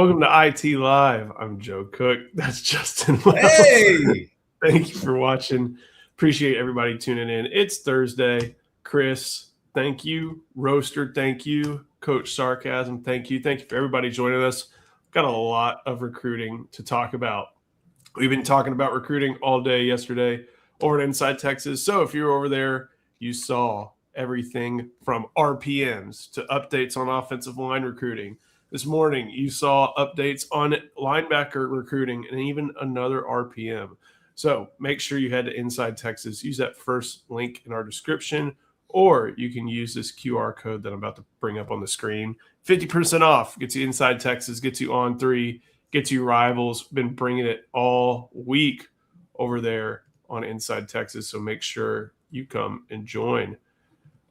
Welcome to IT Live. I'm Joe Cook. That's Justin Wells. Hey! Thank you for watching. Appreciate everybody tuning in. It's Thursday. Chris, thank you. Roaster, thank you. Coach Sarcasm, thank you. Thank you for everybody joining us. Got a lot of recruiting to talk about. We've been talking about recruiting all day yesterday over at Inside Texas. So if you're over there, you saw everything from RPMs to updates on offensive line recruiting. This morning, you saw updates on linebacker recruiting and even another RPM. So make sure you head to Inside Texas. Use that first link in our description, or you can use this QR code that I'm about to bring up on the screen. 50% off gets you Inside Texas, gets you on 3, gets you Rivals. Been bringing it all week over there on Inside Texas. So make sure you come and join.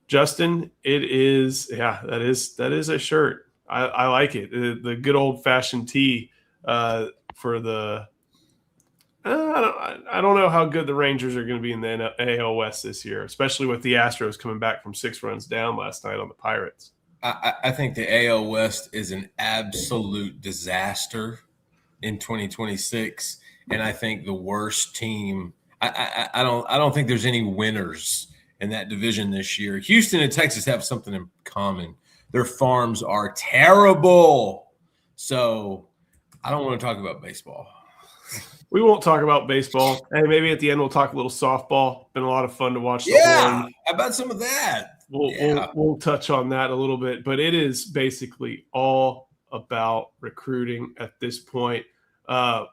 Justin, it is, that is a shirt. I like it. The good old fashioned tee for the. I don't know how good the Rangers are going to be in the AL West this year, especially with the Astros coming back from 6 runs down last night on the Pirates. I think the AL West is an absolute disaster in 2026, and I think the worst team. I don't think there's any winners in that division this year. Houston and Texas have something in common. Their farms are terrible. So I don't want to talk about baseball. We won't talk about baseball. Hey, maybe at the end we'll talk a little softball. Been a lot of fun to watch. How about some of that? We'll touch on that a little bit, but it is basically all about recruiting at this point. I'm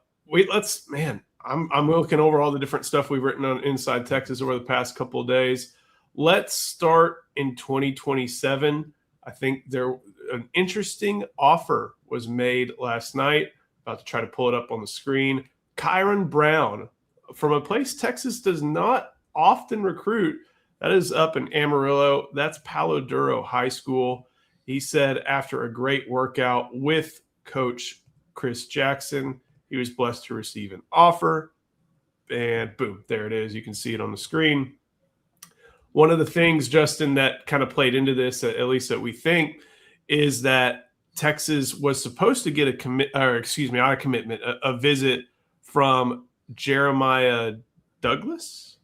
looking over all the different stuff we've written on Inside Texas over the past couple of days. Let's start in 2027. I think an interesting offer was made last night. About to try to pull it up on the screen. Kyron Brown from a place Texas does not often recruit. That is up in Amarillo. That's Palo Duro High School. He said after a great workout with Coach Chris Jackson, he was blessed to receive an offer. And boom, there it is. You can see it on the screen. One of the things, Justin, that kind of played into this, at least that we think, is that Texas was supposed to get a visit from Jeremiah Douglas,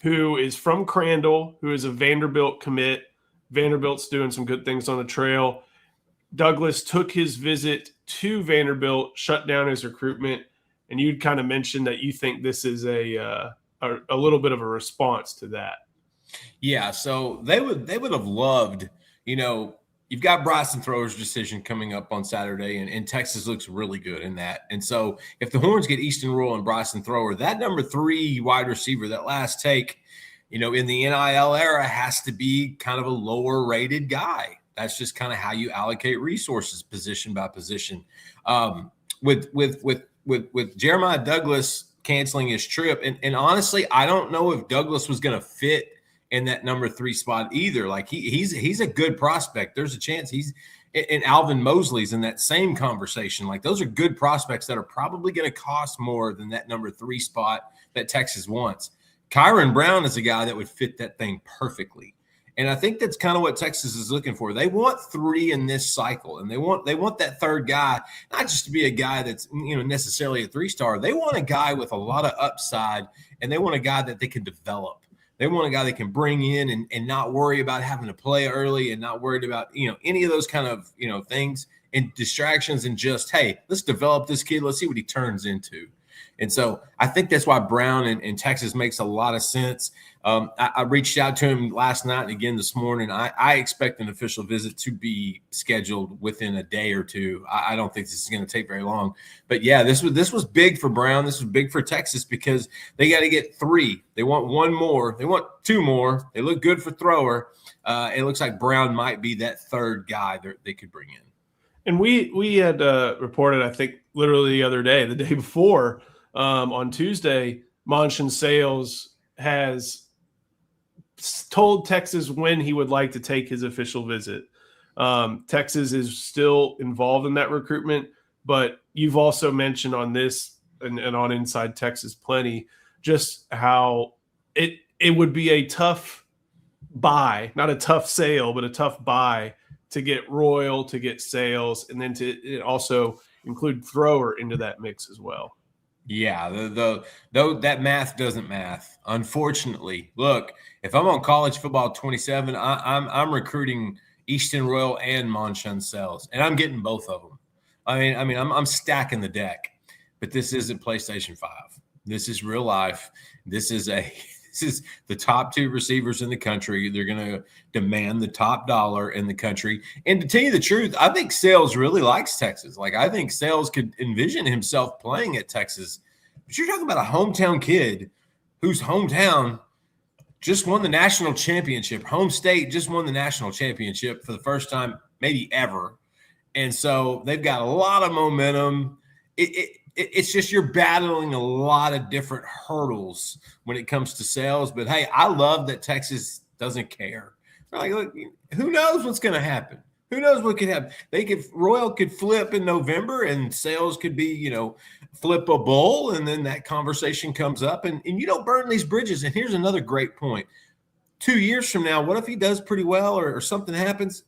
who is from Crandall, who is a Vanderbilt commit. Vanderbilt's doing some good things on the trail. Douglas took his visit to Vanderbilt, shut down his recruitment, and you'd kind of mentioned that you think this is a little bit of a response to that. Yeah, so they would have loved, you've got Bryson Thrower's decision coming up on Saturday, and Texas looks really good in that. And so if the Horns get Easton Rule and Bryson Thrower, that number 3 wide receiver, that last take, in the NIL era has to be kind of a lower rated guy. That's just kind of how you allocate resources position by position. With Jeremiah Douglas canceling his trip, and honestly, I don't know if Douglas was going to fit in that number 3 spot either. Like he's a good prospect. There's a chance and Alvin Mosley's in that same conversation. Like those are good prospects that are probably going to cost more than that number 3 spot that Texas wants. Kyron Brown is a guy that would fit that thing perfectly. And I think that's kind of what Texas is looking for. They want 3 in this cycle, and they want that third guy, not just to be a guy that's necessarily a 3-star. They want a guy with a lot of upside, and they want a guy that they can develop. They want a guy that can bring in and not worry about having to play early and not worried about, any of those kind of, things and distractions, and just, hey, let's develop this kid. Let's see what he turns into. And so I think that's why Brown in Texas makes a lot of sense. I reached out to him last night and again this morning. I expect an official visit to be scheduled within a day or two. I don't think this is going to take very long. But, yeah, this was big for Brown. This was big for Texas because they got to get 3. They want 1 more. They want 2 more. They look good for Thrower. It looks like Brown might be that third guy that they could bring in. And we had reported, I think, literally the other day, the day before, on Tuesday, Monshan Sales has told Texas when he would like to take his official visit. Texas is still involved in that recruitment, but you've also mentioned on this and on Inside Texas plenty just how it would be a tough buy, not a tough sale, but a tough buy to get Royal, to get Sales, and then to also include Thrower into that mix as well. Yeah, though that math doesn't math. Unfortunately, look, if I'm on college football 27, I'm recruiting Easton Royal and Monshun Sells, and I'm getting both of them. I'm stacking the deck, but this isn't PlayStation 5. This is real life. This is the top 2 receivers in the country. They're going to demand the top dollar in the country. And to tell you the truth, I think Sales really likes Texas. Like, I think Sales could envision himself playing at Texas. But you're talking about a hometown kid whose hometown just won the national championship. Home state just won the national championship for the first time maybe ever. And so they've got a lot of momentum. It's just you're battling a lot of different hurdles when it comes to Sales. But hey, I love that Texas doesn't care. They're like, look, who knows what's going to happen? Who knows what could happen? Royal could flip in November, and Sales could be, flip a bull, and then that conversation comes up, and you don't burn these bridges. And here's another great point: 2 years from now, what if he does pretty well, or something happens?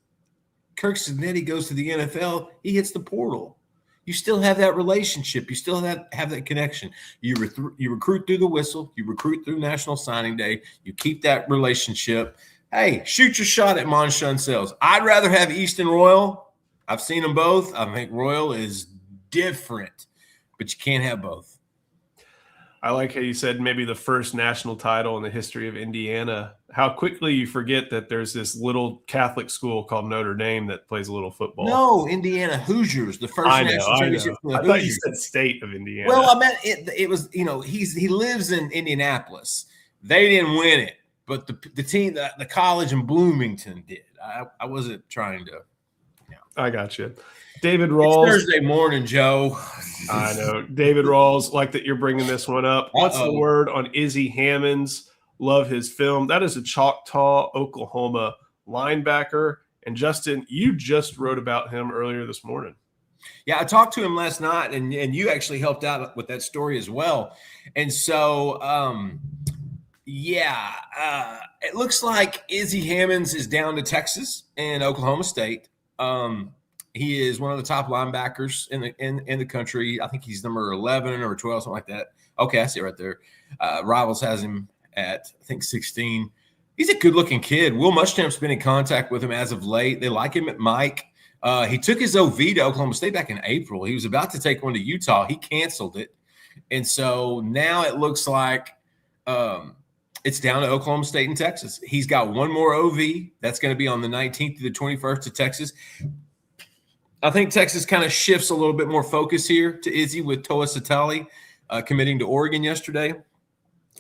Kirk Cincinnati goes to the NFL. He hits the portal. You still have that relationship. You still have that connection. You recruit through the whistle. You recruit through National Signing Day. You keep that relationship. Hey, shoot your shot at Monshun Sells. I'd rather have Easton Royal. I've seen them both. I think Royal is different, but you can't have both. I like how you said maybe the first national title in the history of Indiana. How quickly you forget that there's this little Catholic school called Notre Dame that plays a little football. No, Indiana Hoosiers, the first national championship for the Hoosiers. I thought you said state of Indiana. Well, I meant it was, he lives in Indianapolis. They didn't win it, but the team, the college in Bloomington did. I wasn't trying to. I got you. David Rawls. It's Thursday morning, Joe. I know. David Rawls, like that you're bringing this one up. What's the word on Izzy Hammonds? Love his film. That is a Choctaw, Oklahoma linebacker. And Justin, you just wrote about him earlier this morning. Yeah, I talked to him last night, and you actually helped out with that story as well. And so, it looks like Izzy Hammonds is down to Texas and Oklahoma State. He is one of the top linebackers in the country. I think he's number 11 or 12, something like that. Okay, I see it right there. Rivals has him at, I think, 16. He's a good-looking kid. Will Muschamp's been in contact with him as of late. They like him at Mike. He took his OV to Oklahoma State back in April. He was about to take one to Utah. He canceled it. And so now it looks like it's down to Oklahoma State and Texas. He's got one more OV. That's going to be on the 19th to the 21st to Texas. I think Texas kind of shifts a little bit more focus here to Izzy with Toa Satali committing to Oregon yesterday.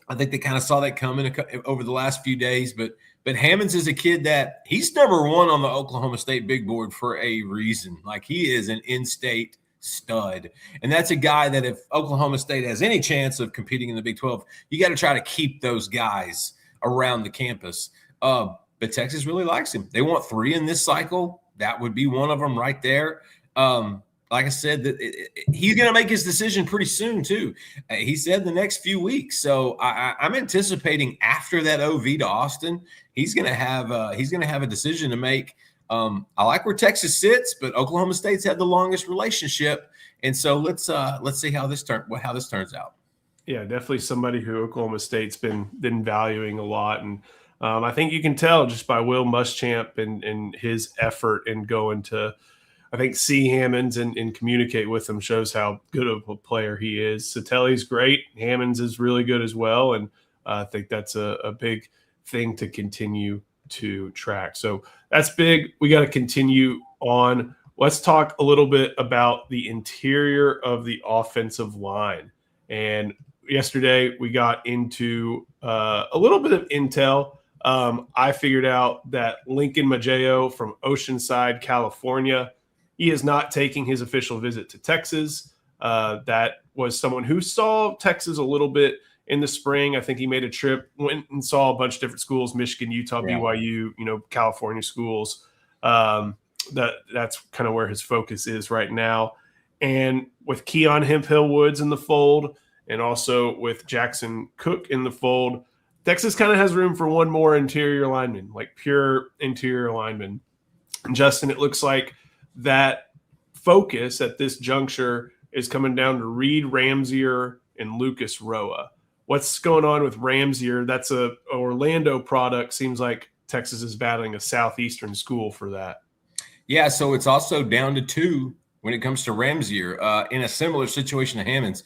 I think they kind of saw that coming over the last few days. But Hammonds is a kid that he's number 1 on the Oklahoma State big board for a reason. Like, he is an in-state stud. And that's a guy that if Oklahoma State has any chance of competing in the Big 12, you got to try to keep those guys around the campus. But Texas really likes him. They want 3 in this cycle. That would be one of them right there. Like I said, he's going to make his decision pretty soon too. He said the next few weeks. So I'm anticipating after that OV to Austin, he's going to have a decision to make. I like where Texas sits, but Oklahoma State's had the longest relationship, and so let's see how this turns out. Yeah, definitely somebody who Oklahoma State's been valuing a lot, and I think you can tell just by Will Muschamp and his effort in going to, I think, see Hammonds and communicate with him shows how good of a player he is. Satelli's great. Hammonds is really good as well, and I think that's a big thing to continue to track. So that's big. We got to continue on. Let's talk a little bit about the interior of the offensive line. And yesterday we got into a little bit of intel. I figured out that Lincoln Maggio from Oceanside, California, he is not taking his official visit to Texas. That was someone who saw Texas a little bit in the spring. I think he made a trip, went and saw a bunch of different schools, Michigan, Utah, BYU, California schools. That's kind of where his focus is right now. And with Keon Hemphill Woods in the fold, and also with Jackson Cook in the fold, Texas kind of has room for one more interior lineman, like pure interior lineman. Justin, it looks like that focus at this juncture is coming down to Reed Ramsier and Lucas Roa. What's going on with Ramsier? That's a Orlando product. Seems like Texas is battling a Southeastern school for that. Yeah, so it's also down to 2 when it comes to Ramsier. In a similar situation to Hammonds,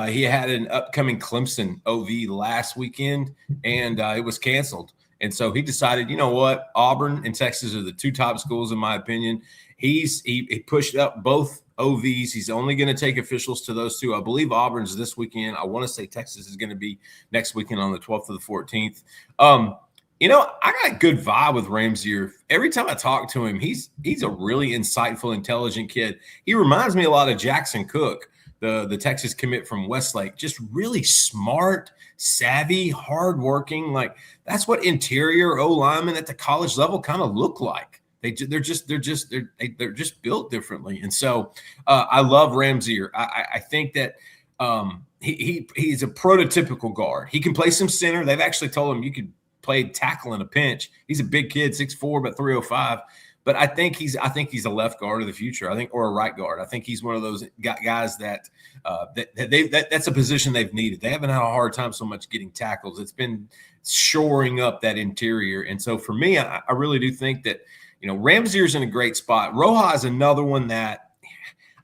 he had an upcoming Clemson OV last weekend, and it was canceled. And so he decided, you know what, Auburn and Texas are the 2 top schools in my opinion. He pushed up both OVs. He's only going to take officials to those 2. I believe Auburn's this weekend. I want to say Texas is going to be next weekend on the 12th or the 14th. I got a good vibe with Ramsier. Every time I talk to him, he's a really insightful, intelligent kid. He reminds me a lot of Jackson Cook, the Texas commit from Westlake. Just really smart, savvy, hardworking. Like that's what interior O linemen at the college level kind of look like. They're just built differently. And so I love Ramsier. I think that he's a prototypical guard. He can play some center. They've actually told him you could play tackle in a pinch. He's a big kid, 6'4", but 305. But I think he's a left guard of the future. Or a right guard. I think he's one of those guys that's a position they've needed. They haven't had a hard time so much getting tackles. It's been shoring up that interior. And so for me, I really do think that, Ramsier's in a great spot. Roja is another one that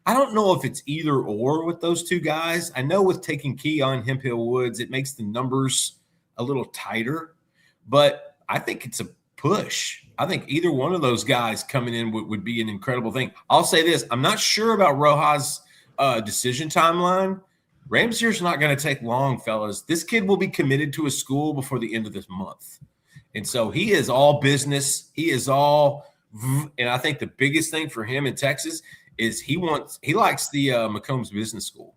I don't know if it's either or with those 2 guys. I know with taking Keon Hemphill Woods, it makes the numbers a little tighter, but I think it's a push. I think either one of those guys coming in would be an incredible thing. I'll say this. I'm not sure about Roja's decision timeline. Ramsier's not going to take long, fellas. This kid will be committed to a school before the end of this month. And so he is all business. He is all, and I think the biggest thing for him in Texas is he likes the McCombs Business School.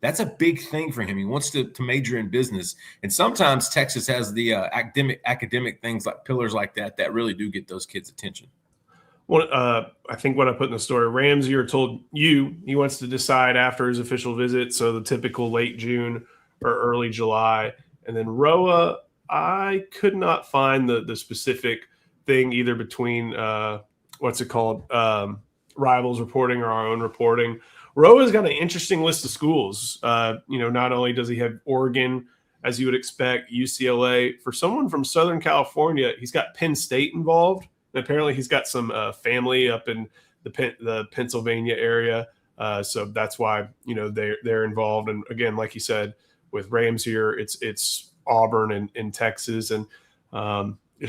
That's a big thing for him. He wants to major in business. And sometimes Texas has the academic things like pillars like that really do get those kids' attention. Well, I think what I put in the story, Ramsier told you he wants to decide after his official visit, so the typical late June or early July. And then Roa, I could not find the specific thing either between Rivals reporting or our own reporting. Roa's got an interesting list of schools. Not only does he have Oregon, as you would expect, UCLA. For someone from Southern California, he's got Penn State involved. And apparently he's got some family up in the Pennsylvania area. So that's why, they're involved. And again, like you said, with Ramsier, it's Auburn and Texas. And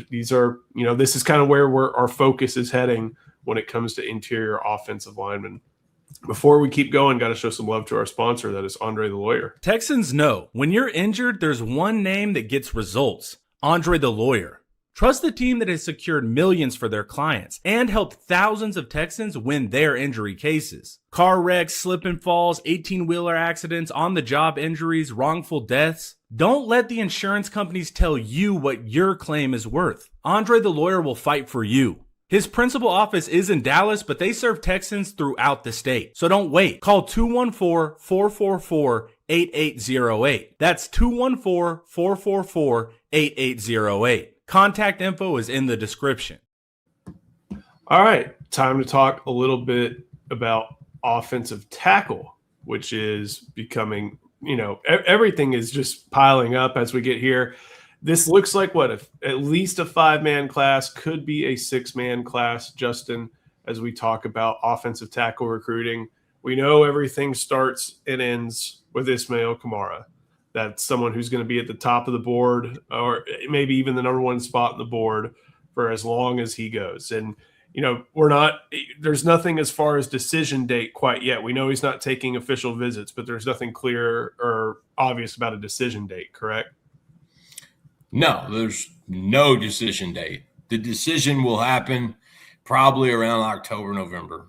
these are, this is kind of where our focus is heading when it comes to interior offensive linemen. Before we keep going, got to show some love to our sponsor, that is Andre the Lawyer. Texans know when you're injured, there's one name that gets results: Andre the Lawyer. Trust the team that has secured millions for their clients and helped thousands of Texans win their injury cases. Car wrecks, slip and falls, 18-wheeler accidents, on-the-job injuries, wrongful deaths. Don't let the insurance companies tell you what your claim is worth. Andre the Lawyer will fight for you. His principal office is in Dallas, but they serve Texans throughout the state. So don't wait. Call 214-444-8808. That's 214-444-8808. Contact info is in the description. All right, time to talk a little bit about offensive tackle, which is becoming, everything is just piling up as we get here. This looks like at least a 5-man class, could be a 6-man class, Justin, as we talk about offensive tackle recruiting. We know everything starts and ends with Ismail Kamara. That's someone who's going to be at the top of the board, or maybe even the number 1 spot on the board for as long as he goes. And, there's nothing as far as decision date quite yet. We know he's not taking official visits, but there's nothing clear or obvious about a decision date, correct? No, there's no decision date. The decision will happen probably around October, November.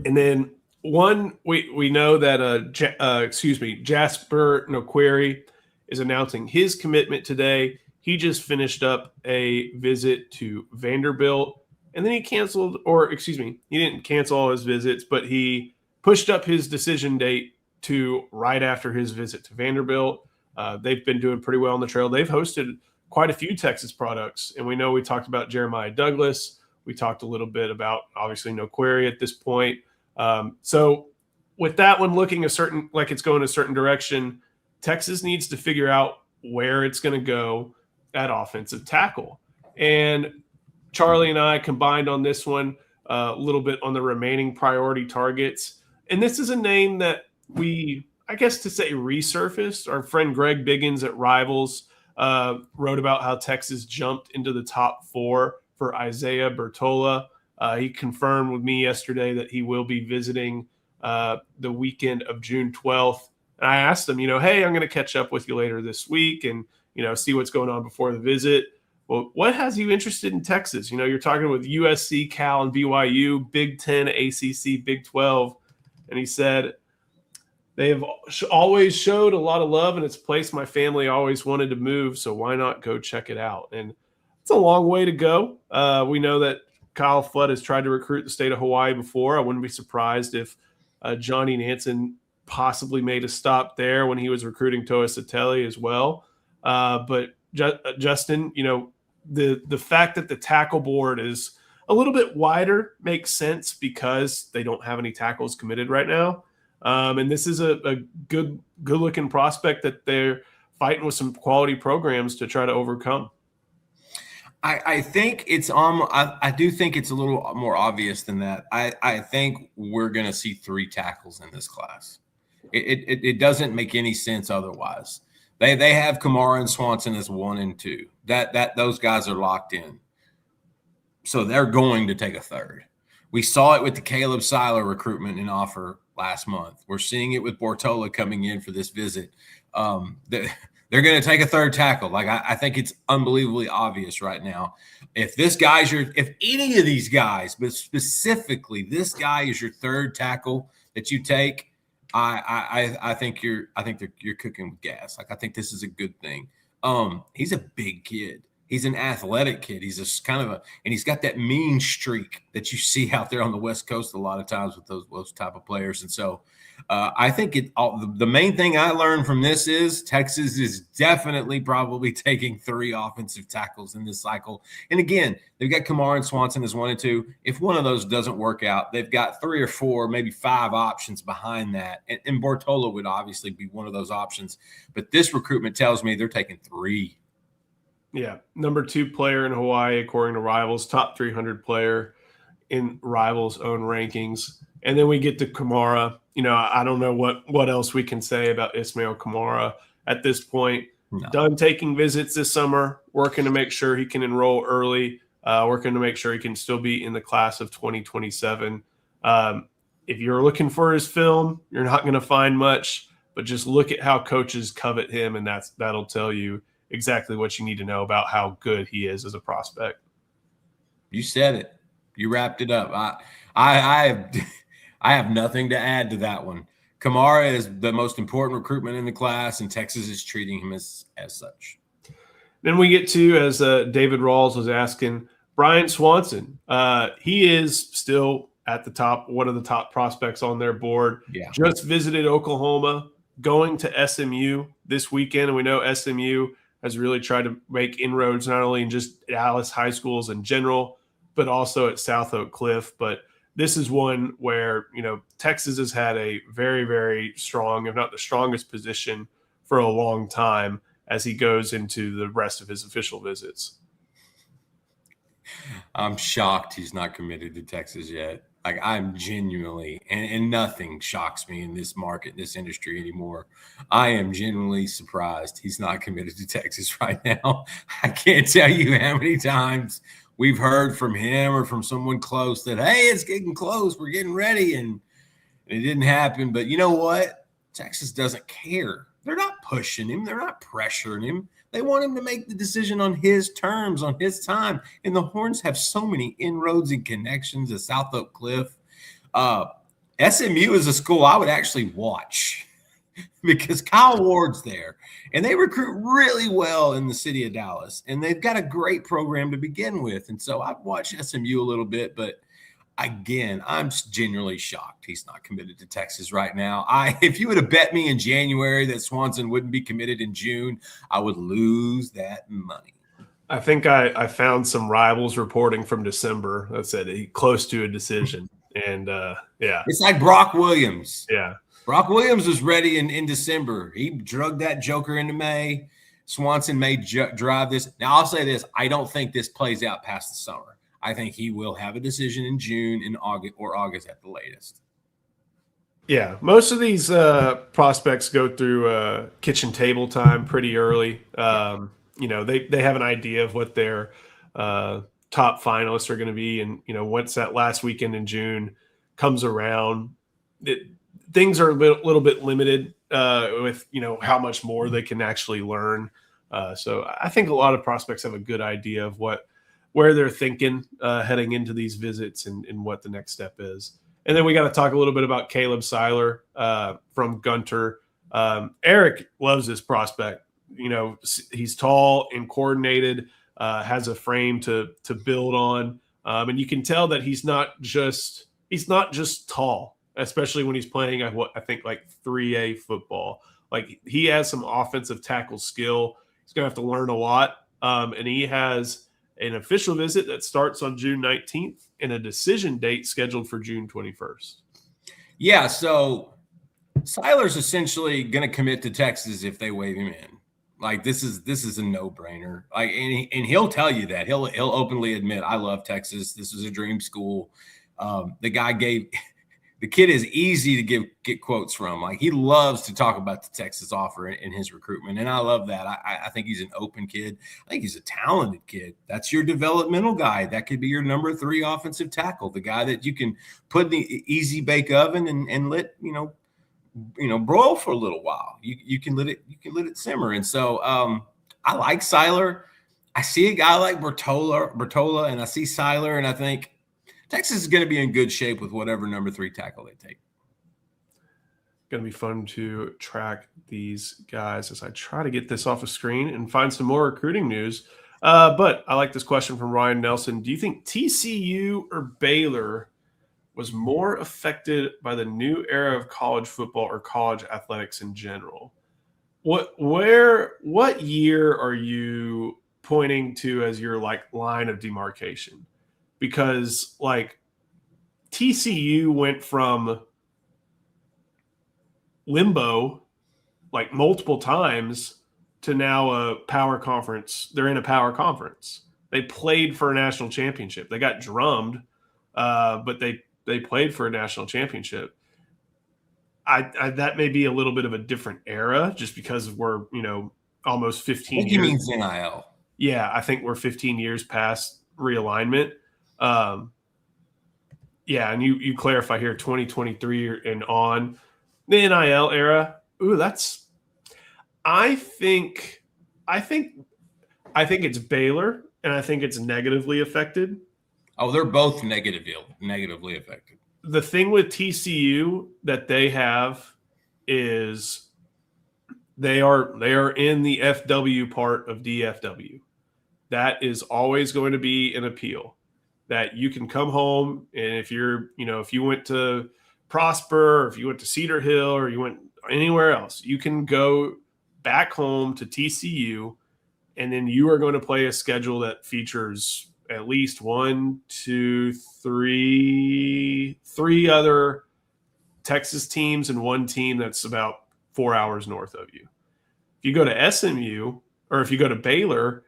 And then we know that Jasper Noqueri is announcing his commitment today. He just finished up a visit to Vanderbilt, and then he he didn't cancel all his visits, but he pushed up his decision date to right after his visit to Vanderbilt. They've been doing pretty well on the trail. They've hosted quite a few Texas products, and we know we talked about Jeremiah Douglas. We talked a little bit about obviously no query at this point. So with that one looking like it's going a certain direction, Texas needs to figure out where it's going to go at offensive tackle. And Charlie and I combined on this one a little bit on the remaining priority targets. And this is a name that I guess to say resurfaced. Our friend Greg Biggins at Rivals wrote about how Texas jumped into the top 4 for Isaiah Bertola. He confirmed with me yesterday that he will be visiting the weekend of June 12th. And I asked him, hey, I'm going to catch up with you later this week and, see what's going on before the visit. Well, what has you interested in Texas? You're talking with USC, Cal, and BYU, Big 10, ACC, Big 12. And he said, they have always showed a lot of love, and it's a place my family always wanted to move, so why not go check it out? And it's a long way to go. We know that Kyle Flood has tried to recruit the state of Hawaii before. I wouldn't be surprised if Johnny Nansen possibly made a stop there when he was recruiting Toa Sateli as well. But Justin, the fact that the tackle board is a little bit wider makes sense because they don't have any tackles committed right now. And this is a good looking prospect that they're fighting with some quality programs to try to overcome. I think it's I do think it's a little more obvious than that. I think we're going to see 3 tackles in this class. It doesn't make any sense otherwise. They have Kamara and Swanson as 1 and 2. That those guys are locked in. So they're going to take a third. We saw it with the Caleb Seiler recruitment and offer last month. We're seeing it with Bortola coming in for this visit. They're going to take a third tackle. Like I think it's unbelievably obvious right now. If any of these guys, but specifically this guy is your third tackle that you take, I think you're cooking with gas. Like I think this is a good thing. He's a big kid. He's an athletic kid. He's and he's got that mean streak that you see out there on the West Coast a lot of times with those type of players. And so I think the main thing I learned from this is Texas is definitely probably taking 3 offensive tackles in this cycle. And again, they've got Kamara and Swanson as 1 and 2. If one of those doesn't work out, they've got 3 or 4, maybe 5 options behind that. And Bortola would obviously be one of those options. But this recruitment tells me they're taking 3. Yeah, number 2 player in Hawaii, according to Rivals, top 300 player in Rivals' own rankings. And then we get to Kamara. I don't know what else we can say about Ismail Kamara at this point. No. Done taking visits this summer, working to make sure he can enroll early, working to make sure he can still be in the class of 2027. If you're looking for his film, you're not going to find much, but just look at how coaches covet him, and that'll tell you exactly what you need to know about how good he is as a prospect. You said it. You wrapped it up. I have nothing to add to that one. Kamara is the most important recruitment in the class, and Texas is treating him as such. Then we get to, as David Rawls was asking, Brian Swanson. He is still at the top, one of the top prospects on their board. Yeah. Just visited Oklahoma, going to SMU this weekend, and we know SMU has really tried to make inroads not only in just Dallas high schools in general, but also at South Oak Cliff. But this is one where, Texas has had a very, very strong, if not the strongest position for a long time as he goes into the rest of his official visits. I'm shocked he's not committed to Texas yet. Like I'm genuinely, and nothing shocks me in this market, this industry anymore. I am genuinely surprised he's not committed to Texas right now. I can't tell you how many times we've heard from him or from someone close that, hey, it's getting close. We're getting ready. And it didn't happen. But you know what? Texas doesn't care. They're not pushing him. They're not pressuring him. They want him to make the decision on his terms, on his time. And the Horns have so many inroads and connections at South Oak Cliff. SMU is a school I would actually watch because Kyle Ward's there. And they recruit really well in the city of Dallas. And they've got a great program to begin with. And so I've watched SMU a little bit. But, again, I'm genuinely shocked he's not committed to Texas right now. If you would have bet me in January that Swanson wouldn't be committed in June, I would lose that money. I think I found some rivals reporting from December that said he close to a decision. And yeah. It's like Brock Williams. Yeah. Brock Williams was ready in December. He drugged that joker into May. Swanson may drive this. Now, I'll say this. I don't think this plays out past the summer. I think he will have a decision in June, in August, or August at the latest. Yeah, most of these prospects go through kitchen table time pretty early. They have an idea of what their top finalists are going to be, and once that last weekend in June comes around, things are a little bit limited with how much more they can actually learn. So I think a lot of prospects have a good idea of where they're thinking heading into these visits and what the next step is. And then we got to talk a little bit about Caleb Seiler from Gunter. Eric loves this prospect. He's tall and coordinated, has a frame to build on, and you can tell that he's not just tall, especially when he's playing at what I think like 3A football. Like he has some offensive tackle skill. He's gonna have to learn a lot, and he has an official visit that starts on June 19th and a decision date scheduled for June 21st. Yeah, so Seiler's essentially going to commit to Texas if they waive him in. Like this is a no-brainer. Like and he'll tell you that. He'll openly admit, I love Texas. This is a dream school. The kid is easy to get quotes from. Like he loves to talk about the Texas offer in his recruitment, and I love that. I think he's an open kid. I think he's a talented kid. That's your developmental guy. That could be your number 3 offensive tackle, the guy that you can put in the easy bake oven and let broil for a little while. You can let it simmer. And so I like Seiler. I see a guy like Bertola, and I see Seiler, and I think Texas is going to be in good shape with whatever number 3 tackle they take. Going to be fun to track these guys as I try to get this off a screen and find some more recruiting news. But I like this question from Ryan Nelson. Do you think TCU or Baylor was more affected by the new era of college football or college athletics in general? What year are you pointing to as your line of demarcation? Because TCU went from limbo multiple times to now a power conference. They're in a power conference. They played for a national championship. They got drummed, but they played for a national championship. That may be a little bit of a different era just because we're almost 15 I think years. He means NIL. Yeah, I think we're 15 years past realignment. Yeah, and you clarify here 2023 and on the NIL era. Ooh, I think it's Baylor, and I think it's negatively affected. Oh, they're both negatively affected. The thing with TCU that they have is they are in the FW part of DFW. That is always going to be an appeal. That you can come home, and if you went to Prosper, or if you went to Cedar Hill, or you went anywhere else, you can go back home to TCU, and then you are going to play a schedule that features at least 1, 2, 3 other Texas teams and one team that's about 4 hours north of you. If you go to SMU or if you go to Baylor,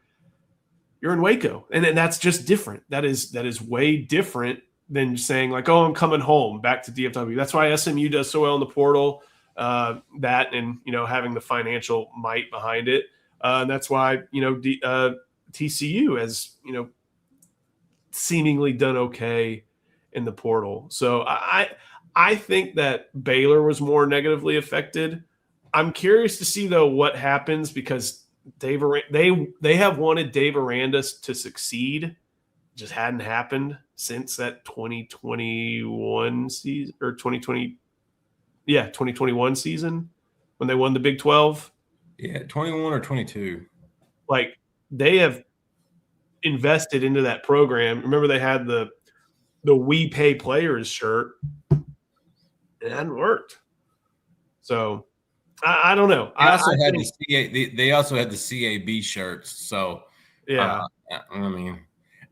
you're in Waco, and that's just different. That is way different than saying oh, I'm coming home back to DFW. That's why SMU does so well in the portal. That and having the financial might behind it. And that's why TCU has seemingly done okay in the portal. So I think that Baylor was more negatively affected. I'm curious to see though what happens because they have wanted Dave Aranda to succeed. It just hadn't happened since that 2021 season or 2021 season when they won the Big 12. Yeah, 21 or 22. They have invested into that program. Remember they had the We Pay Players shirt. It hadn't worked. So I don't know. They also had the CAB shirts. So Yeah. I mean,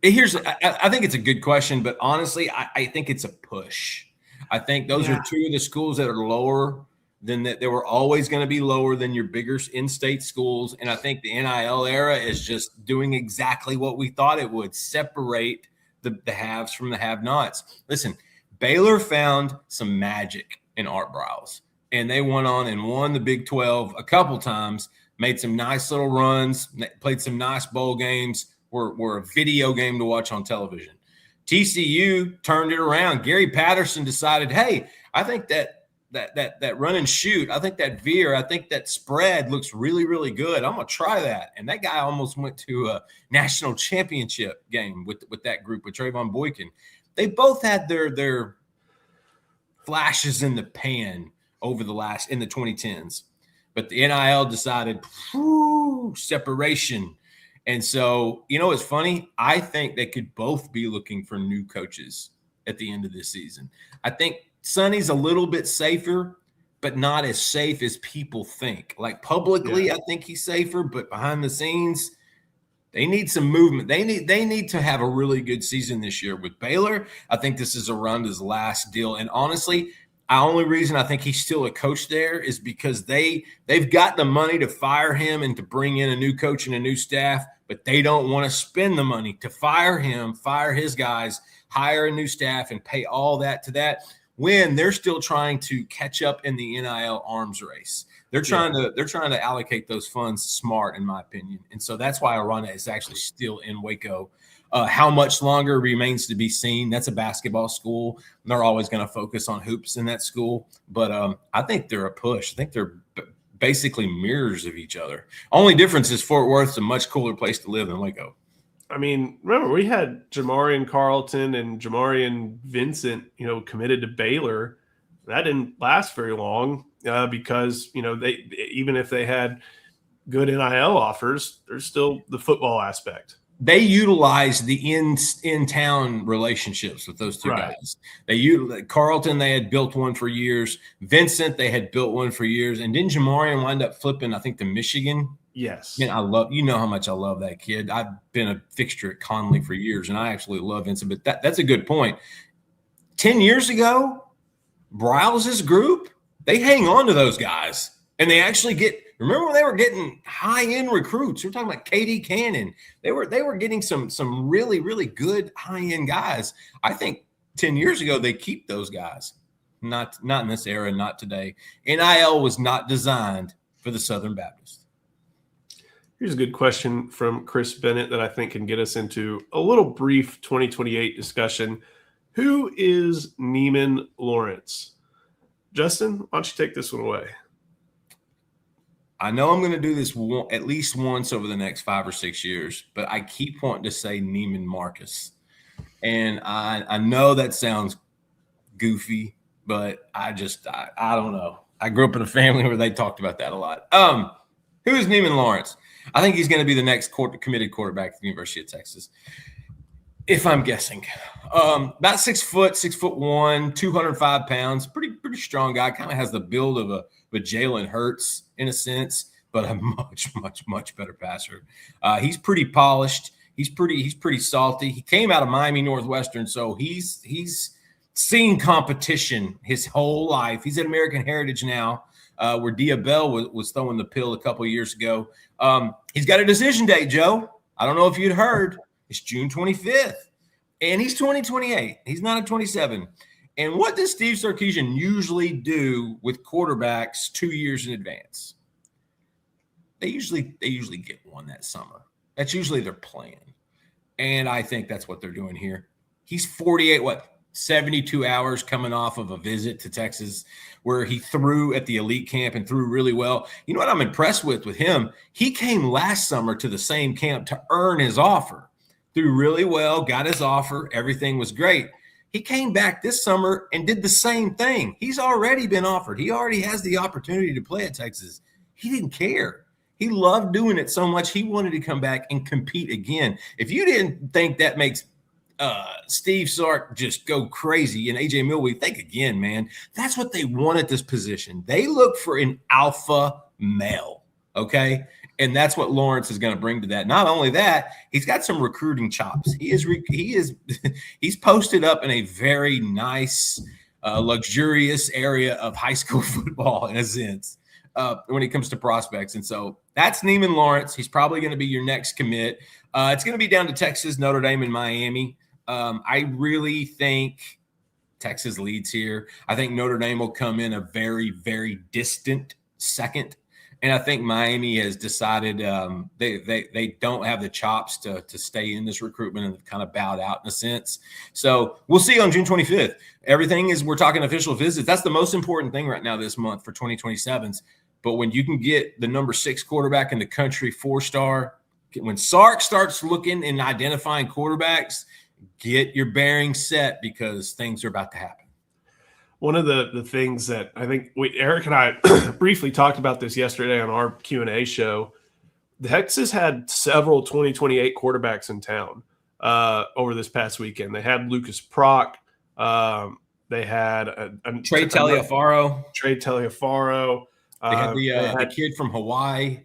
I think it's a good question, but honestly, I think it's a push. I think those are two of the schools that are lower than that. They were always going to be lower than your bigger in-state schools. And I think the NIL era is just doing exactly what we thought it would: separate the haves from the have-nots. Listen, Baylor found some magic in Art Briles, and they went on and won the Big 12 a couple times, made some nice little runs, played some nice bowl games, were a video game to watch on television. TCU turned it around. Gary Patterson decided, hey, I think that run and shoot, I think that veer, I think that spread looks really, really good. I'm going to try that. And that guy almost went to a national championship game with that group with Trayvon Boykin. They both had their flashes in the pan over in the 2010s. But the NIL decided, separation. And so, it's funny. I think they could both be looking for new coaches at the end of this season. I think Sonny's a little bit safer, but not as safe as people think. Like publicly, I think he's safer, but behind the scenes, they need some movement. They need to have a really good season this year with Baylor. I think this is Arunda's last deal. And honestly, the only reason I think he's still a coach there is because they've got the money to fire him and to bring in a new coach and a new staff, but they don't want to spend the money to fire him, fire his guys, hire a new staff, and pay all that to that when they're still trying to catch up in the NIL arms race. They're trying to allocate those funds smart, in my opinion. And so that's why Aranda is actually still in Waco. How much longer remains to be seen. That's a basketball school. They're always going to focus on hoops in that school. But I think they're a push. I think they're basically mirrors of each other. Only difference is Fort Worth's a much cooler place to live than Waco. I mean, remember, we had Jamarian Carlton and Jamarian Vincent, committed to Baylor. That didn't last very long because, they, even if they had good NIL offers, there's still the football aspect. They utilized the in-town relationships with those two guys. Carlton, they had built one for years. Vincent, they had built one for years. And didn't Jamarian wind up flipping, I think, to Michigan? Yes. Man, you know how much I love that kid. I've been a fixture at Conley for years, and I absolutely love Vincent. But that's a good point. 10 years ago, Briles' group, they hang on to those guys, and they actually get. Remember when they were getting high-end recruits? We're talking about KD Cannon. They were getting some really, really good high-end guys. I think 10 years ago they keep those guys. Not in this era, not today. NIL was not designed for the Southern Baptist. Here's a good question from Chris Bennett that I think can get us into a little brief 2028 discussion. Who is Neiman Lawrence? Justin, why don't you take this one away? I know I'm going to do this at least once over the next 5 or 6 years, but I keep wanting to say Neiman Marcus. And I know that sounds goofy, but I don't know. I grew up in a family where they talked about that a lot. Who is Neiman Lawrence? I think he's going to be the next committed quarterback at the University of Texas, if I'm guessing. About 6 foot, 6'1", 205 pounds, pretty strong guy. Kind of has the build of a Jalen Hurts in a sense, but a much, much, much better passer. He's pretty polished. He's pretty salty. He came out of Miami Northwestern, so he's seen competition his whole life. He's at American Heritage now, where Diabell was throwing the pill a couple of years ago. He's got a decision date, Joe. I don't know if you'd heard. It's June 25th, and he's 28. He's not a 27. And what does Steve Sarkisian usually do with quarterbacks 2 years in advance? They usually get one that summer. That's usually their plan. And I think that's what they're doing here. He's 72 hours coming off of a visit to Texas where he threw at the elite camp and threw really well. You know what I'm impressed with him? He came last summer to the same camp to earn his offer. Threw really well, got his offer. Everything was great. He came back this summer and did the same thing. He's already been offered. He already has the opportunity to play at Texas. He didn't care. He loved doing it so much he wanted to come back and compete again. If you didn't think that makes Steve Sark just go crazy and AJ Milwee, think again, man. That's what they want at this position. They look for an alpha male, okay? And that's what Lawrence is going to bring to that. Not only that, he's got some recruiting chops. He's posted up in a very nice, luxurious area of high school football in a sense when it comes to prospects. And so that's Neiman Lawrence. He's probably going to be your next commit. It's going to be down to Texas, Notre Dame, and Miami. I really think Texas leads here. I think Notre Dame will come in a very, very distant second. And I think Miami has decided they don't have the chops to stay in this recruitment and kind of bowed out in a sense. So we'll see on June 25th. We're talking official visits. That's the most important thing right now this month for 2027s. But when you can get the number 6 quarterback in the country, 4-star, when Sark starts looking and identifying quarterbacks, get your bearings set because things are about to happen. One of the things that I think Eric and I briefly talked about this yesterday on our Q&A show, Texas had several 2028 quarterbacks in town over this past weekend. They had Lucas Prock. They had Trey Taliaferro. They had the kid from Hawaii.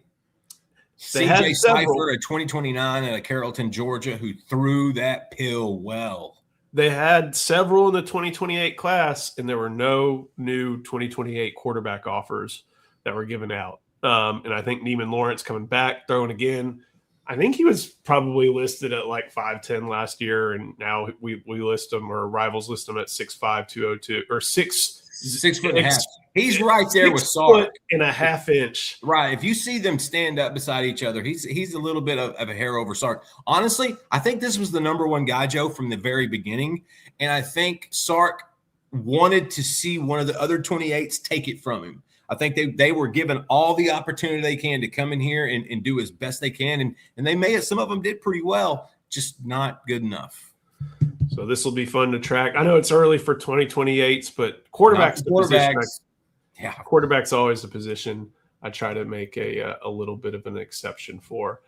CJ Cypher at 2029 at Carrollton, Georgia, who threw that pill well. They had several in the 2028 class, and there were no new 2028 quarterback offers that were given out. And I think Neiman Lawrence coming back, throwing again. I think he was probably listed at like 5'10" last year, and now we list him, or rivals list him at 6'5", 202, or 6 foot and a half. He's right there with Sark. 6.5 inches. Right. If you see them stand up beside each other, he's a little bit of a hair over Sark. Honestly, I think this was the number one guy, Joe, from the very beginning. And I think Sark wanted to see one of the other 28s take it from him. I think they were given all the opportunity they can to come in here and do as best they can. And they made it. Some of them did pretty well, just not good enough. So this will be fun to track. I know it's early for 2028s, but quarterback's always the position I try to make a little bit of an exception for.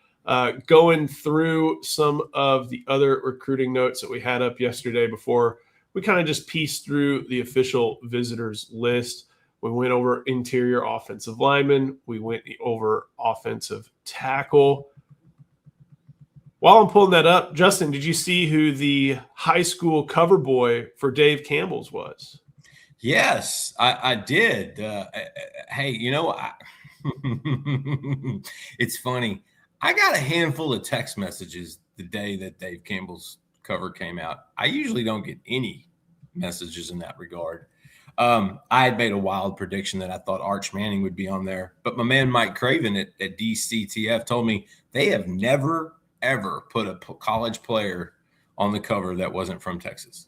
Going through some of the other recruiting notes that we had up yesterday before we kind of just pieced through the official visitors list. We went over interior offensive lineman. We went over offensive tackle. While I'm pulling that up, Justin, did you see who the high school cover boy for Dave Campbell's was? Yes, I did. Hey, it's funny. I got a handful of text messages the day that Dave Campbell's cover came out. I usually don't get any messages in that regard. I had made a wild prediction that I thought Arch Manning would be on there, but my man Mike Craven at DCTF told me they have never ever put a college player on the cover that wasn't from Texas.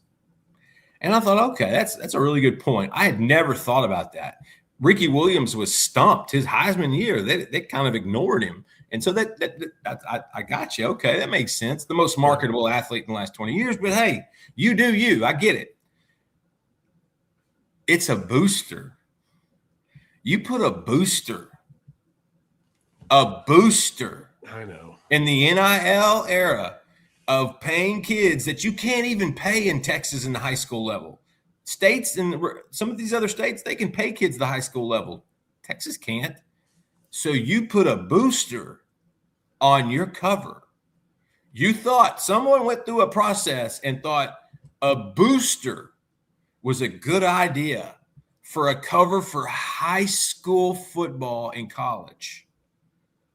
And I thought, okay, that's a really good point. I had never thought about that. Ricky Williams was stumped his Heisman year. They kind of ignored him. And so I got you. Okay, that makes sense. The most marketable athlete in the last 20 years. But hey, you do you. I get it. It's a booster. You put a booster. I know. In the NIL era of paying kids that you can't even pay in Texas in the high school level. States and some of these other states, they can pay kids the high school level. Texas can't. So you put a booster on your cover. You thought someone went through a process and thought a booster was a good idea for a cover for high school football in college.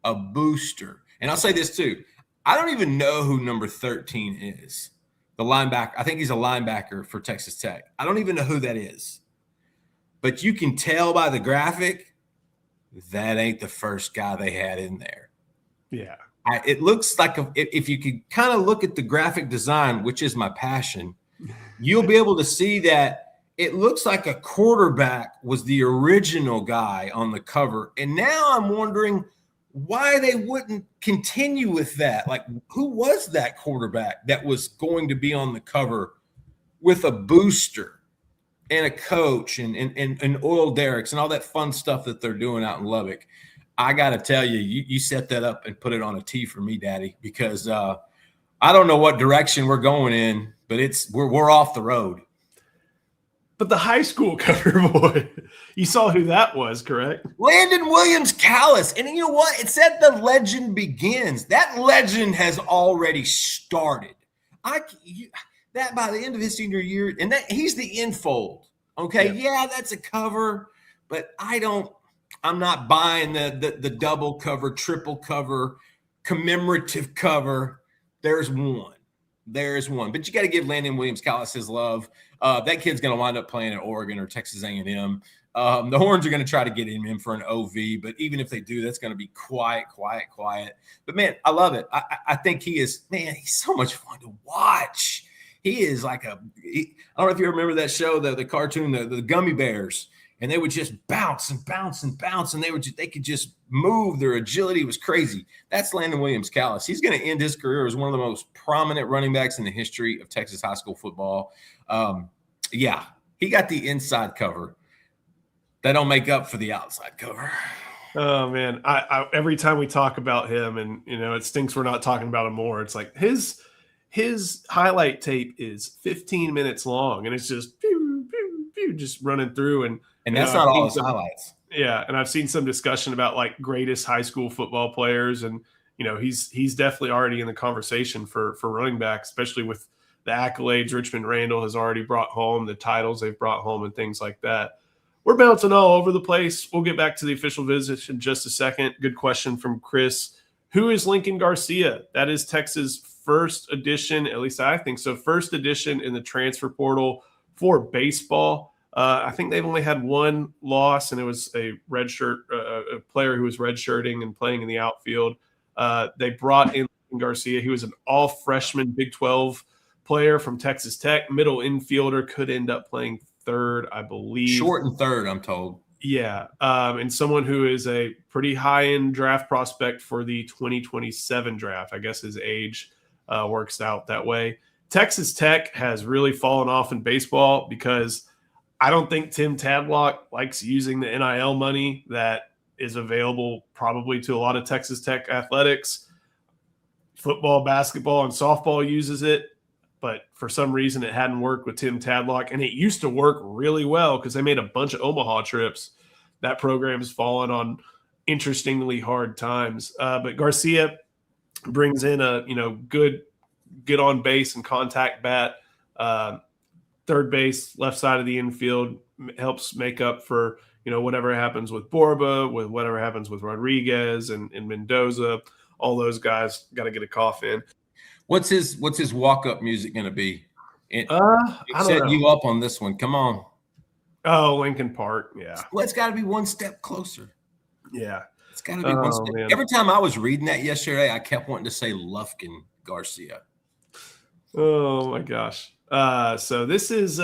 A booster. And I'll say this too. I don't even know who number 13 is. The linebacker. I think he's a linebacker for Texas Tech. I don't even know who that is. But you can tell by the graphic, that ain't the first guy they had in there. Yeah. It looks like if you could kind of look at the graphic design, which is my passion, you'll be able to see that it looks like a quarterback was the original guy on the cover. And now I'm wondering why they wouldn't continue with that. Like, who was that quarterback that was going to be on the cover with a booster and a coach and oil derricks and all that fun stuff that they're doing out in Lubbock? I got to tell you, you set that up and put it on a tee for me, Daddy, because I don't know what direction we're going in, but we're off the road. But the high school cover boy, you saw who that was, correct? Landon Williams-Callis. And you know what? It said the legend begins. That legend has already started. That by the end of his senior year, and that he's the infold. Okay, yeah, that's a cover, but I'm not buying the double cover, triple cover, commemorative cover. There's one. But you got to give Landon Williams-Callis his love. That kid's going to wind up playing at Oregon or Texas A&M. The Horns are going to try to get him in for an OV, but even if they do, that's going to be quiet. But, man, I love it. I think he's so much fun to watch. He is like I don't know if you remember that show, the cartoon, the Gummy Bears, and they would just bounce and bounce and bounce, and they could just move. Their agility was crazy. That's Landon Williams-Callis. He's going to end his career as one of the most prominent running backs in the history of Texas high school football. He got the inside cover. That don't make up for the outside cover. Oh man, I every time we talk about him, and it stinks we're not talking about him more. It's like his highlight tape is 15 minutes long, and it's just pew, pew, pew, just running through, and that's not all his highlights. Yeah, and I've seen some discussion about like greatest high school football players, and he's definitely already in the conversation for running back, especially with the accolades Richmond Randall has already brought home, the titles they've brought home, and things like that. We're bouncing all over the place. We'll get back to the official visit in just a second. Good question from Chris. Who is Lincoln Garcia? That is Texas' first edition, at least I think so, first edition in the transfer portal for baseball. I think they've only had one loss, and it was a player who was redshirting and playing in the outfield. They brought in Lincoln Garcia. He was an all-freshman Big 12 player from Texas Tech, middle infielder, could end up playing third, I believe. Short and third, I'm told. Yeah, and someone who is a pretty high-end draft prospect for the 2027 draft. I guess his age works out that way. Texas Tech has really fallen off in baseball because I don't think Tim Tadlock likes using the NIL money that is available probably to a lot of Texas Tech athletics. Football, basketball, and softball uses it, but for some reason it hadn't worked with Tim Tadlock, and it used to work really well because they made a bunch of Omaha trips. That program has fallen on interestingly hard times. But Garcia brings in a good get on base and contact bat. Third base, left side of the infield, helps make up for whatever happens with Borba, with whatever happens with Rodriguez and Mendoza. All those guys got to get a cough in. What's his walk-up music going to be? I don't set know. you up on this one. Come on. Oh, Lincoln Park. Yeah. Well, it's got to be one step closer. Yeah. It's got to be one step. Man. Every time I was reading that yesterday, I kept wanting to say Lufkin Garcia. Oh, my gosh. So this is,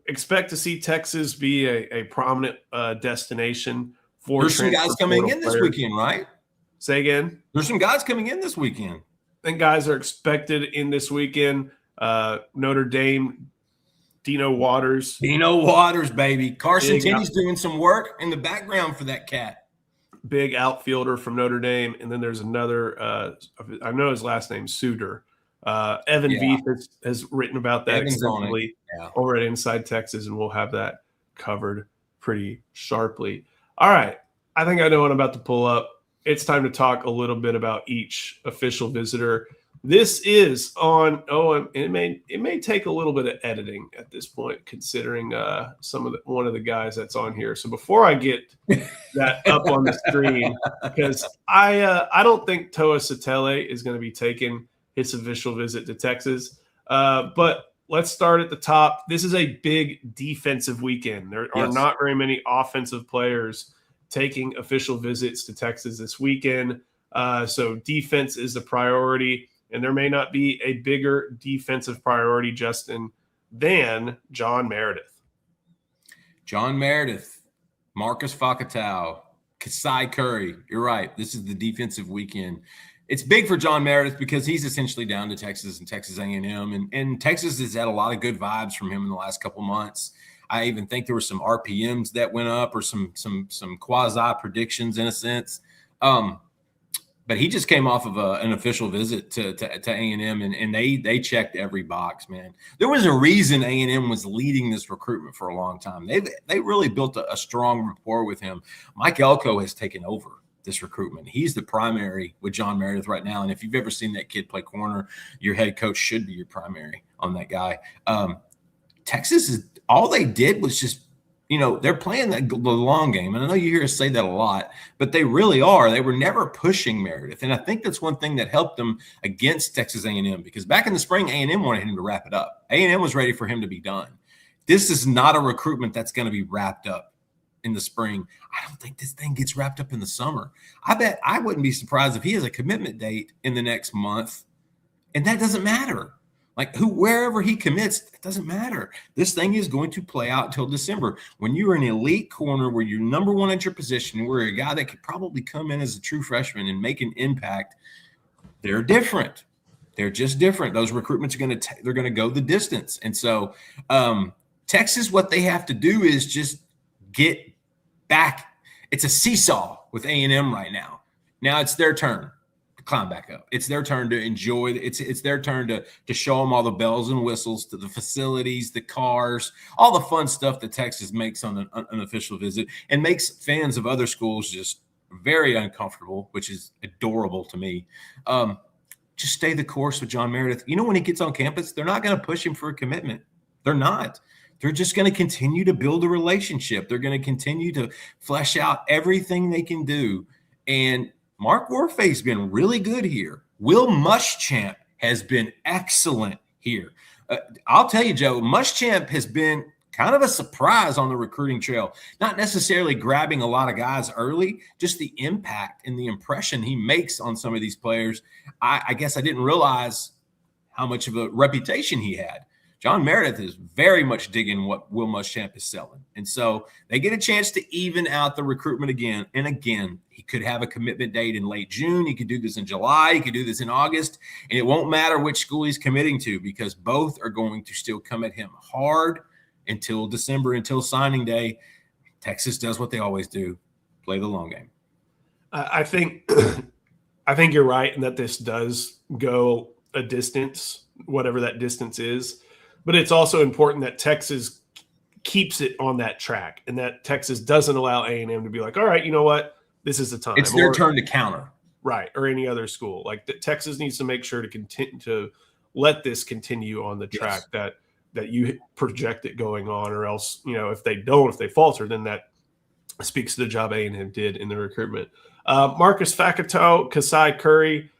expect to see Texas be a prominent destination for There's some guys coming in this weekend, right? Say again? There's some guys coming in this weekend. I think guys are expected in this weekend. Notre Dame, Dino Waters. Dino Waters, baby. Carson Tinney's doing some work in the background for that cat. Big outfielder from Notre Dame. And then there's another, I know his last name, Suter. Evan Veith has written about that extensively over at Inside Texas, and we'll have that covered pretty sharply. All right. I think I know what I'm about to pull up. It's time to talk a little bit about each official visitor. This is on. It may take a little bit of editing at this point, considering one of the guys that's on here. So before I get that up on the screen, because I don't think Toa Satele is going to be taking his official visit to Texas. But let's start at the top. This is a big defensive weekend. There are not very many offensive players taking official visits to Texas this weekend. So defense is the priority, and there may not be a bigger defensive priority, Justin, than John Meredith. John Meredith, Marcus Fakatau, Kasai Curry. You're right. This is the defensive weekend. It's big for John Meredith because he's essentially down to Texas and Texas A&M, and Texas has had a lot of good vibes from him in the last couple months. I even think there were some RPMs that went up, or some quasi predictions in a sense. But he just came off of an official visit to A&M, and they checked every box, man. There was a reason A&M was leading this recruitment for a long time. They really built a strong rapport with him. Mike Elko has taken over this recruitment. He's the primary with John Meredith right now. And if you've ever seen that kid play corner, your head coach should be your primary on that guy. Texas is all they did was just, they're playing the long game. And I know you hear us say that a lot, but they really are. They were never pushing Meredith. And I think that's one thing that helped them against Texas A&M, because back in the spring, A&M wanted him to wrap it up. A&M was ready for him to be done. This is not a recruitment that's going to be wrapped up in the spring. I don't think this thing gets wrapped up in the summer. I bet I wouldn't be surprised if he has a commitment date in the next month, and that doesn't matter. Like wherever he commits, it doesn't matter. This thing is going to play out until December. When you're an elite corner where you're number one at your position, where a guy that could probably come in as a true freshman and make an impact, they're different. They're just different. Those recruitments are they're going to go the distance. And so Texas, what they have to do is just get back. It's a seesaw with A&M right now. Now it's their turn to climb back up. It's their turn to enjoy. It's their turn to show them all the bells and whistles, to the facilities, the cars, all the fun stuff that Texas makes on an official visit, and makes fans of other schools just very uncomfortable, which is adorable to me. Just stay the course with John Meredith. When he gets on campus, they're not going to push him for a commitment. They're not. They're just going to continue to build a relationship. They're going to continue to flesh out everything they can do. And Mark Warfay's been really good here. Will Muschamp has been excellent here. I'll tell you, Joe, Muschamp has been kind of a surprise on the recruiting trail. Not necessarily grabbing a lot of guys early, just the impact and the impression he makes on some of these players. I guess I didn't realize how much of a reputation he had. John Meredith is very much digging what Will Muschamp is selling. And so they get a chance to even out the recruitment again. And again, he could have a commitment date in late June. He could do this in July. He could do this in August. And it won't matter which school he's committing to, because both are going to still come at him hard until December, until signing day. Texas does what they always do, play the long game. I think you're right in that this does go a distance, whatever that distance is. But it's also important that Texas keeps it on that track, and that Texas doesn't allow A&M to be like, all right, you know what? This is the time. It's their turn to counter. Right, or any other school. Like Texas needs to make sure to continue to let this continue on the track that you project it going on, or else, if they falter, then that speaks to the job A&M did in the recruitment. Marcus Facato, Kasai Curry,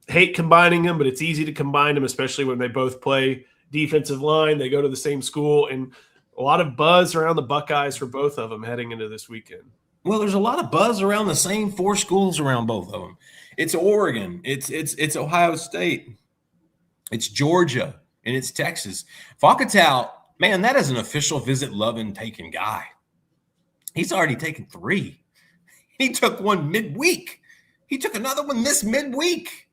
hate combining them, but it's easy to combine them, especially when they both play defensive line. They go to the same school, and a lot of buzz around the Buckeyes for both of them heading into this weekend. Well, there's a lot of buzz around the same four schools around both of them. It's Oregon, it's Ohio State, it's Georgia, and it's Texas. Facato, man, that is an official visit loving taking guy. He's already taken 3. He took one midweek. He took another one this midweek.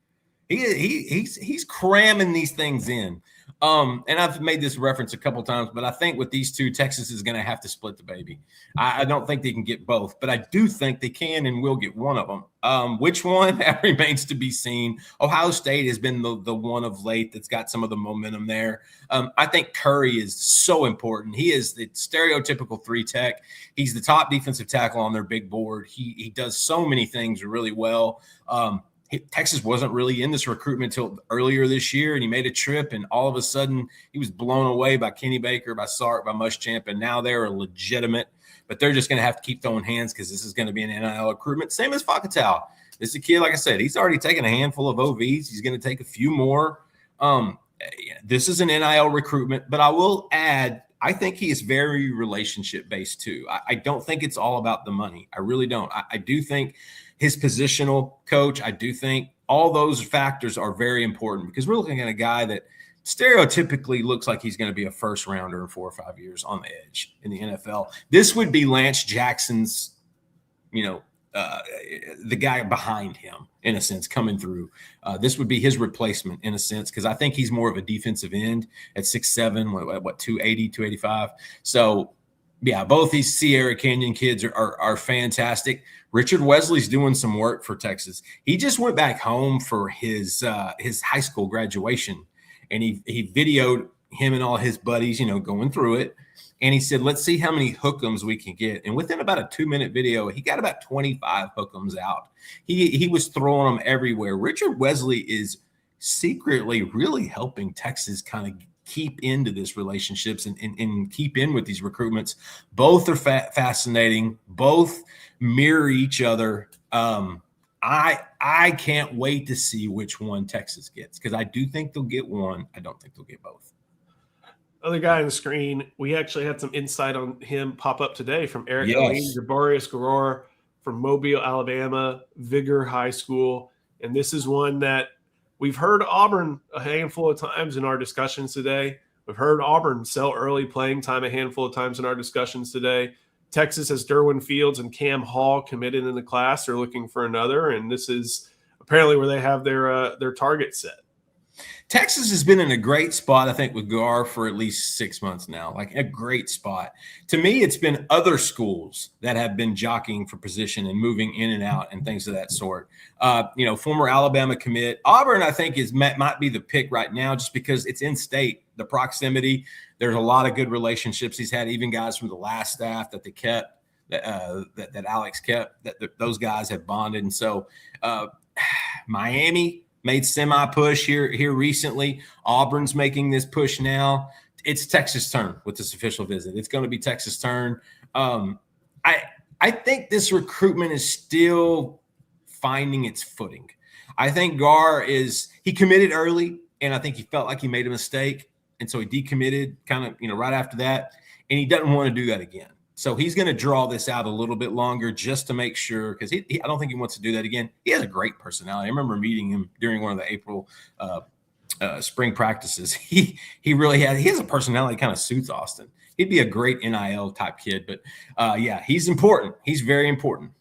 He's cramming these things in. And I've made this reference a couple times, but I think with these two, Texas is going to have to split the baby. I don't think they can get both, but I do think they can and will get one of them. Which one? That remains to be seen. Ohio State has been the one of late that's got some of the momentum there. I think Curry is so important. He is the stereotypical 3 tech. He's the top defensive tackle on their big board. He does so many things really well. Texas wasn't really in this recruitment until earlier this year, and he made a trip, and all of a sudden he was blown away by Kenny Baker, by Sark, by Muschamp, and now they're legitimate. But they're just going to have to keep throwing hands, because this is going to be an NIL recruitment. Same as Facato. This is a kid, like I said, he's already taken a handful of OVs. He's going to take a few more. This is an NIL recruitment, but I will add, I think he is very relationship-based too. I don't think it's all about the money. I really don't. I do think his positional coach, I do think all those factors are very important, because we're looking at a guy that stereotypically looks like he's going to be a first rounder in 4 or 5 years on the edge in the NFL. This would be Lance Jackson's, the guy behind him, in a sense, coming through. This would be his replacement, in a sense, because I think he's more of a defensive end at 6'7", 280, 285. So Yeah, both these Sierra Canyon kids are fantastic. Richard Wesley's doing some work for Texas. He just went back home for his high school graduation, and he videoed him and all his buddies, going through it. And he said, let's see how many hook'ems we can get. And within about a 2-minute video, he got about 25 hook'ems out. He was throwing them everywhere. Richard Wesley is secretly really helping Texas kind of keep into this relationships and keep in with these recruitments. Both are fascinating. Both mirror each other. I can't wait to see which one Texas gets, because I do think they'll get one. I don't think they'll get both. Other guy on the screen, we actually had some insight on him pop up today from Eric Yes. Jabarius Garor from Mobile, Alabama, Vigor High School. And this is one that we've heard Auburn a handful of times in our discussions today. We've heard Auburn sell early playing time a handful of times in our discussions today. Texas has Derwin Fields and Cam Hall committed in the class. They're looking for another, and this is apparently where they have their target set. Texas has been in a great spot, I think, with Gar for at least 6 months now, like a great spot. To me, it's been other schools that have been jockeying for position and moving in and out and things of that sort. Former Alabama commit. Auburn, I think, might be the pick right now just because it's in state, the proximity. There's a lot of good relationships he's had, even guys from the last staff that they kept, that Alex kept, that those guys have bonded. And so Miami made semi-push here recently. Auburn's making this push now. It's Texas' turn with this official visit. It's going to be Texas' turn. I think this recruitment is still finding its footing. I think Gar he committed early, and I think he felt like he made a mistake, and so he decommitted kind of right after that, and he doesn't want to do that again. So he's going to draw this out a little bit longer just to make sure, because I don't think he wants to do that again. He has a great personality. I remember meeting him during one of the April spring practices. He has a personality that kind of suits Austin. He'd be a great NIL type kid. But he's important. He's very important.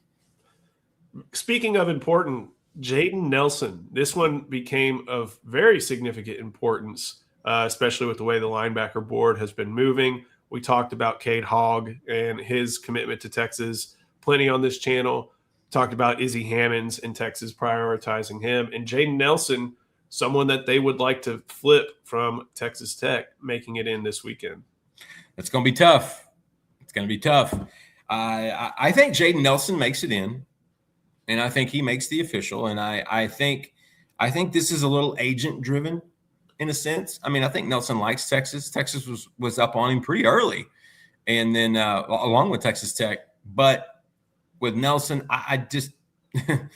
Speaking of important, Jaden Nelson. This one became of very significant importance, especially with the way the linebacker board has been moving. We talked about Cade Hogg and his commitment to Texas plenty on this channel. Talked about Izzy Hammonds and Texas prioritizing him. And Jaden Nelson, someone that they would like to flip from Texas Tech, making it in this weekend. It's going to be tough. It's going to be tough. I think Jaden Nelson makes it in, and I think he makes the official. And I think this is a little agent-driven, in a sense. I mean, I think Nelson likes Texas. Texas was up on him pretty early, and then along with Texas Tech. But with Nelson, I just that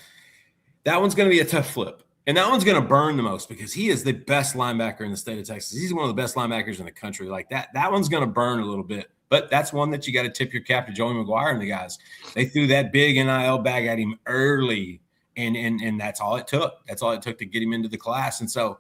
one's going to be a tough flip, and that one's going to burn the most because he is the best linebacker in the state of Texas. He's one of the best linebackers in the country. Like that one's going to burn a little bit. But that's one that you got to tip your cap to Joey McGuire and the guys. They threw that big NIL bag at him early, and that's all it took. That's all it took to get him into the class, and so.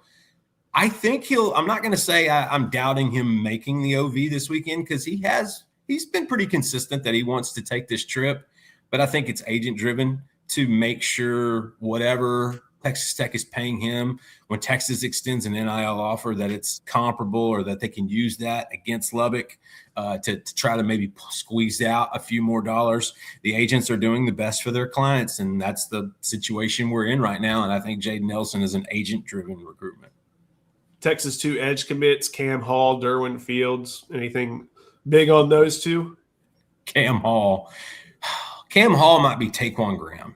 I think I'm not going to say I'm doubting him making the OV this weekend because he's been pretty consistent that he wants to take this trip, but I think it's agent driven to make sure whatever Texas Tech is paying him when Texas extends an NIL offer that it's comparable or that they can use that against Lubbock to try to maybe squeeze out a few more dollars. The agents are doing the best for their clients, and that's the situation we're in right now. And I think Jaden Nelson is an agent driven recruitment. Texas 2 edge commits, Cam Hall, Derwin Fields. Anything big on those two? Cam Hall. Cam Hall might be Taquan Graham.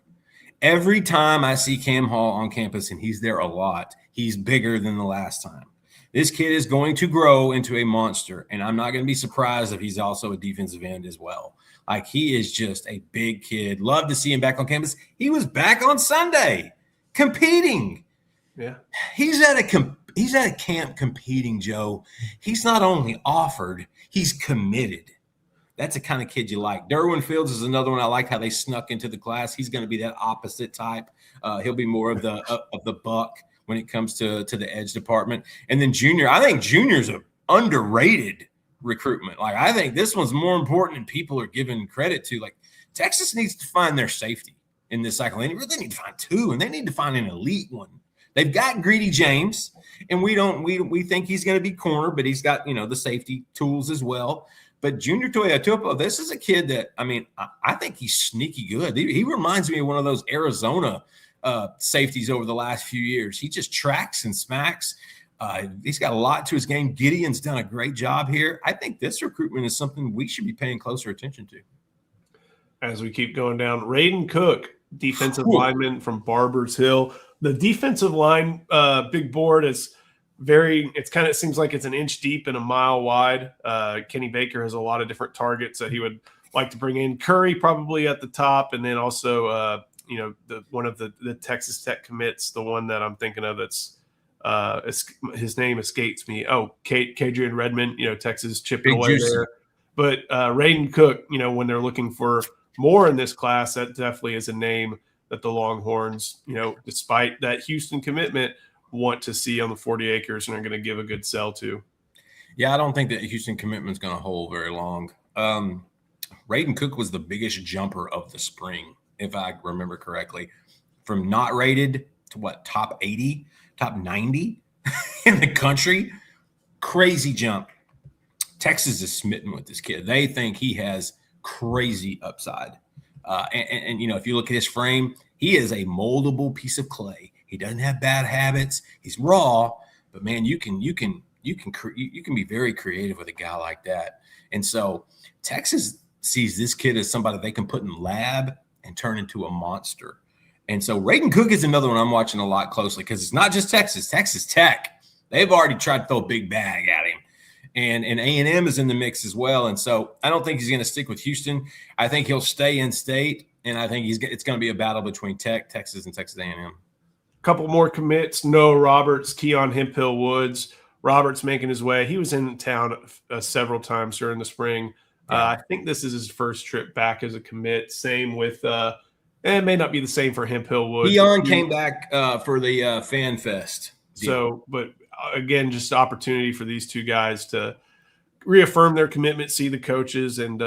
Every time I see Cam Hall on campus, and he's there a lot, he's bigger than the last time. This kid is going to grow into a monster, and I'm not going to be surprised if he's also a defensive end as well. Like, he is just a big kid. Love to see him back on campus. He was back on Sunday competing. Yeah. He's at a camp competing, Joe. He's not only offered, he's committed. That's the kind of kid you like. Derwin Fields is another one I like how they snuck into the class. He's going to be that opposite type. He'll be more of the buck when it comes to the edge department. And then Junior, I think Junior's an underrated recruitment. Like, I think this one's more important than people are giving credit to. Like, Texas needs to find their safety in this cycle. They really need to find two, and they need to find an elite one. They've got Greedy James, and we think he's going to be corner, but he's got, the safety tools as well. But Junior Toyotopo, this is a kid that, I mean, I think he's sneaky good. He reminds me of one of those Arizona safeties over the last few years. He just tracks and smacks. He's got a lot to his game. Gideon's done a great job here. I think this recruitment is something we should be paying closer attention to. As we keep going down, Raiden Cook, defensive lineman from Barbers Hill. The defensive line big board is it kind of seems like it's an inch deep and a mile wide. Kenny Baker has a lot of different targets that he would like to bring in. Curry probably at the top, and then also one of the Texas Tech commits, the one that I'm thinking of that's his name escapes me. Oh, Kadrian Redmond, Texas chipping Big away juicy there. But Raiden Cook, when they're looking for more in this class, that definitely is a name that the Longhorns, despite that Houston commitment, want to see on the 40 acres and are going to give a good sell to. Yeah, I don't think that Houston commitment is going to hold very long. Raiden Cook was the biggest jumper of the spring, if I remember correctly, from not rated to top 80, top 90 in the country. Crazy jump. Texas is smitten with this kid. They think he has crazy upside. And if you look at his frame, he is a moldable piece of clay. He doesn't have bad habits. He's raw, but man, you can be very creative with a guy like that. And so Texas sees this kid as somebody they can put in lab and turn into a monster. And so Raiden Cook is another one I'm watching a lot closely because it's not just Texas Tech. They've already tried to throw a big bag at him. And A&M is in the mix as well. And so I don't think he's going to stick with Houston. I think he'll stay in state, and I think it's going to be a battle between Texas and Texas A&M. Couple more commits. Noah Roberts, Keon Hemphill Woods. Roberts making his way. He was in town several times during the spring. I think this is his first trip back as a commit. Same with it may not be the same for Hemphill Woods. Keon came back for the Fan Fest. So, but again, just opportunity for these two guys to reaffirm their commitment, see the coaches, and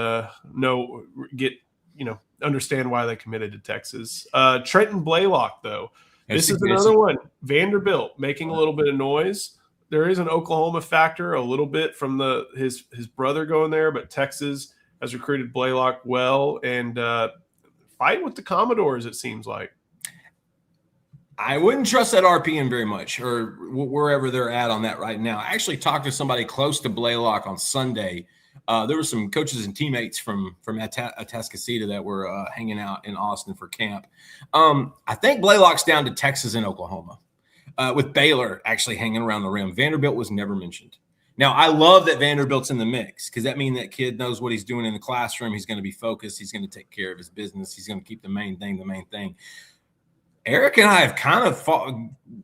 understand why they committed to Texas. Trenton Blaylock, though. This is another one. Vanderbilt making a little bit of noise. There is an Oklahoma factor a little bit from his brother going there, but Texas has recruited Blaylock well and fighting with the Commodores, it seems like. I wouldn't trust that RPM very much or wherever they're at on that right now. I actually talked to somebody close to Blaylock on Sunday. There were some coaches and teammates from Atascocita that were hanging out in Austin for camp. I think Blaylock's down to Texas and Oklahoma, with Baylor actually hanging around the rim. Vanderbilt was never mentioned. Now, I love that Vanderbilt's in the mix because that means that kid knows what he's doing in the classroom. He's going to be focused. He's going to take care of his business. He's going to keep the main thing. Eric and I have kind of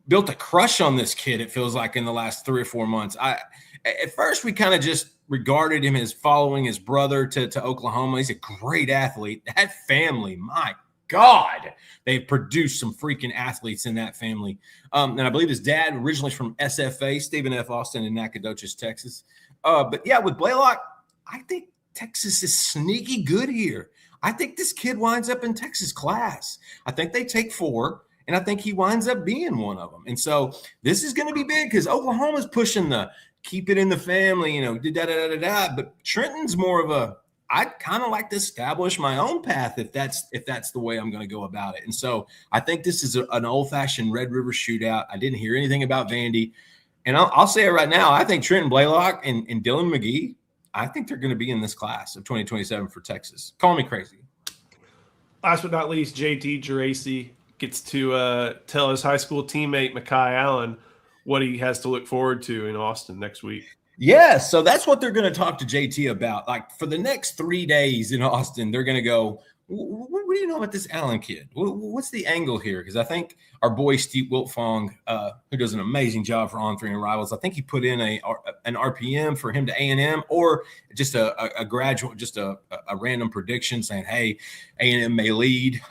built a crush on this kid, it feels like, in the last 3 or 4 months. At first, we kind of just regarded him as following his brother to Oklahoma. He's a great athlete. That family, my God, they've produced some freaking athletes in that family. And I believe his dad originally from SFA, Stephen F. Austin in Nacogdoches, Texas. But yeah, with Blaylock, I think Texas is sneaky good here. I think this kid winds up in Texas class. I think they take 4, and I think he winds up being one of them. And so this is going to be big because Oklahoma's pushing the keep it in the family, But Trenton's more of I'd kind of like to establish my own path if that's the way I'm going to go about it. And so I think this is an old-fashioned Red River shootout. I didn't hear anything about Vandy. And I'll say it right now. I think Trenton Blaylock and Dylan McGee, I think they're going to be in this class of 2027 for Texas. Call me crazy. Last but not least, JT Geraci gets to tell his high school teammate, Mekhi Allen, what he has to look forward to in Austin next week. Yeah, so that's what they're going to talk to JT about. Like for the next 3 days in Austin, they're going to go, what do you know about this Allen kid? What's the angle here? Because I think our boy Steve Wiltfong, who does an amazing job for On 3 and Rivals, I think he put in an RPM for him to A&M, or just a gradual, just a random prediction saying, hey, A&M may lead.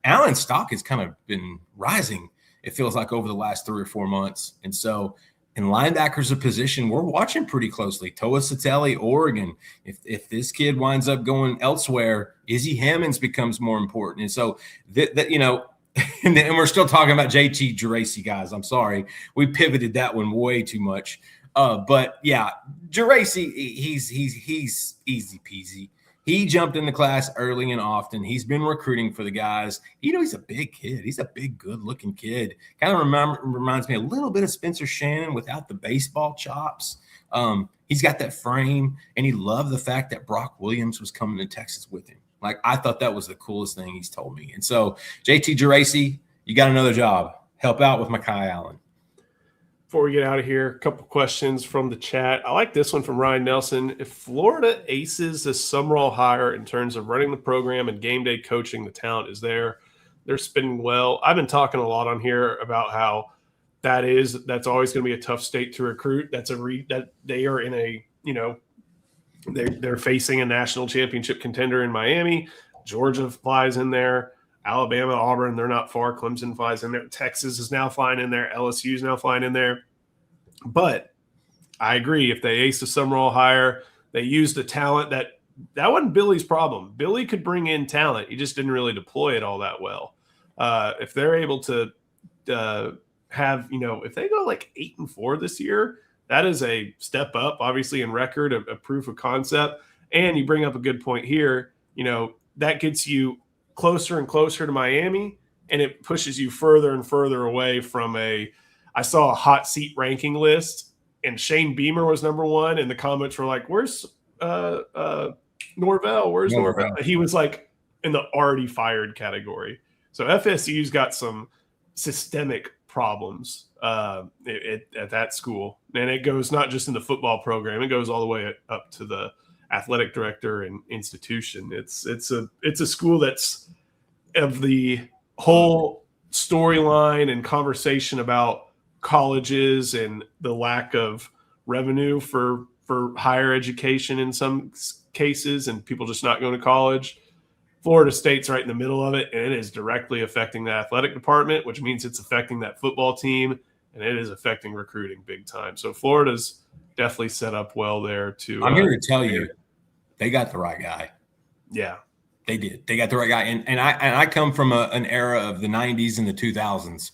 Allen's stock has kind of been rising, it feels like, over the last 3 or 4 months. And so in linebackers, a position we're watching pretty closely. Toa Sateli, Oregon. If this kid winds up going elsewhere, Izzy Hammonds becomes more important. And so and we're still talking about JT Geraci, guys. I'm sorry. We pivoted that one way too much. But yeah, Geraci, he's easy peasy. He jumped into class early and often. He's been recruiting for the guys. He's a big kid. He's a big, good-looking kid. Kind of reminds me a little bit of Spencer Shannon without the baseball chops. He's got that frame, and he loved the fact that Brock Williams was coming to Texas with him. Like, I thought that was the coolest thing he's told me. And so, JT Geraci, you got another job. Help out with Mekhi Allen. Before we get out of here, a couple questions from the chat. I like this one from Ryan Nelson. If Florida aces the Summerall hire in terms of running the program and game day coaching, the talent is there. They're spinning well. I've been talking a lot on here about how that's always going to be a tough state to recruit. That they are in a, they're facing a national championship contender in Miami. Georgia flies in there. Alabama, Auburn, they're not far. Clemson flies in there. Texas is now flying in there. LSU is now flying in there. But I agree. If they ace the Summerall hire, they use the talent that wasn't Billy's problem. Billy could bring in talent. He just didn't really deploy it all that well. If they're able to have, if they go like 8-4 this year, that is a step up, obviously, in record, a proof of concept. And you bring up a good point here. That gets you closer and closer to Miami, and it pushes you further and further away from I saw a hot seat ranking list, and Shane Beamer was number one, and the comments were like, where's Norvell? Where's Norvell? He was like in the already fired category. So FSU's got some systemic problems at that school, and it goes not just in the football program, it goes all the way up to the athletic director and institution. It's a school that's, of the whole storyline and conversation about colleges and the lack of revenue for higher education in some cases, and people just not going to college. Florida State's right in the middle of it, and it is directly affecting the athletic department, which means it's affecting that football team, and it is affecting recruiting big time. So Florida's definitely set up well there to. I'm here to tell you, they got the right guy. Yeah, they did. They got the right guy, and I come from an era of the '90s and the 2000s.